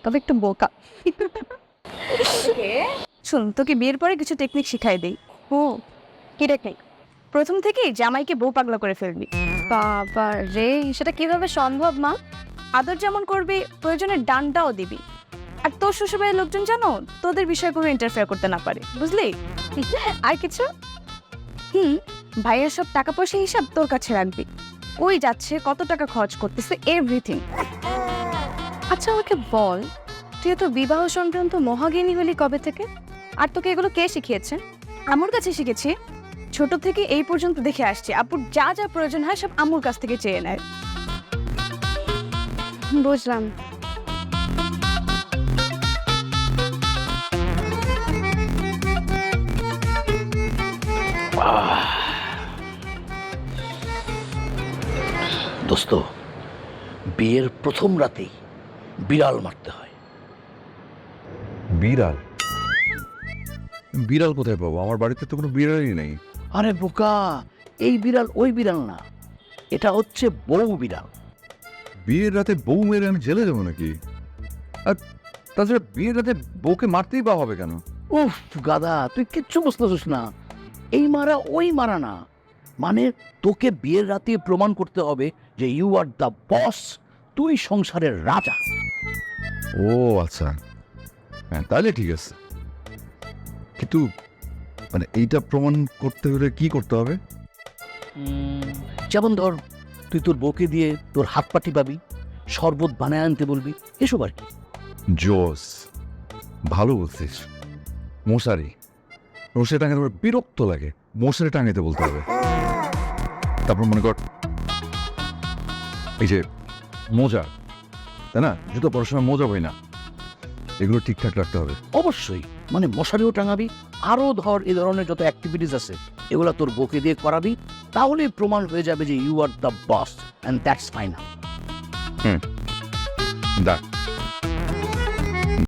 তবে একটু বোকা। শুন, তোকে বিয়ের পরে কিছু টেকনিক শিখাই দেই। ও, কি টেকনিক? প্রথম থেকেই জামাইকে বউ পাগলা করে ফেলবি। বাবা রে, সেটা কিভাবে সম্ভব মা? আদর যেমন করবি, প্রয়োজনে ডান্ডাও দিবি। আর তোর শ্বশুরবাড়ির লোকজন জানো তোদের বিষয়ে কোনো ইন্টারফেয়ার করতে না পারে, বুঝলি? আর কিছু? ভাইয়ের সব টাকা পয়সা হিসাব তোর কাছে রাখবি। ওই যাচ্ছে, কত টাকা খরচ করতেছে, এভরিথিং। আচ্ছা আমাকে বল, তুই তো বিবাহ সংক্রান্ত মহাজ্ঞানী হলি কবে থেকে? আর তোকে এগুলো কে শিখিয়েছে? আমার কাছে শিখেছি। ছোট থেকে এই পর্যন্ত দেখে আসছি আপুর যা যা প্রয়োজন হয় সব আম্মুর কাছ থেকে চেয়ে নেয়। বুঝলাম। দোস্ত, বিয়ের প্রথম রাতেই বিড়াল মারতে হয়। বিড়াল? বিড়াল কোথায় পাবো? আমার বাড়িতে তো কোনো বিড়ালই নেই। আরে বোকা, এই বিড়াল ওই বিড়াল না, এটা হচ্ছে বউ বিড়াল। বিয়ের রাতে বউ মেরে আমি জেলে যাবো নাকি? আর তাছাড়া বিয়ের রাতে বউকে মারতেই বা হবে কেন? উফ গাদা, তুই কিচ্ছু বুঝতেছিস না। এই মারা ওই মারা না, মানে তোকে বিয়ের রাতে প্রমাণ করতে হবে যে ইউ আর দ্য বস, তুই সংসারের রাজা। ও আচ্ছা, হ্যাঁ তাহলে ঠিক আছে। কিন্তু মানে এইটা প্রমাণ করতে হলে কি করতে হবে? যেমন ধর, তুই তোর বউকে দিয়ে তোর হাত পাটি পাবি, শরবত বানায় আনতে বলবি, এসব আর কি। জোস, ভালো বলছিস। মশারি মশারি টাঙাতে আমার বিরক্ত লাগে, মশারি টাঙাইতে বলতে হবে। তারপর মনে কর এই যে মোজা, তাই না, জুতো পরার সময় মোজা হয় না, এগুলো ঠিকঠাক রাখতে হবে। অবশ্যই, মানে মশারিও টাঙাবি, আরও ধর এই ধরনের যত অ্যাক্টিভিটিস আছে এগুলো তোর বউকে দিয়ে করাবি, তাহলে প্রমাণ হয়ে যাবে যে you are the boss and that's final. ডাক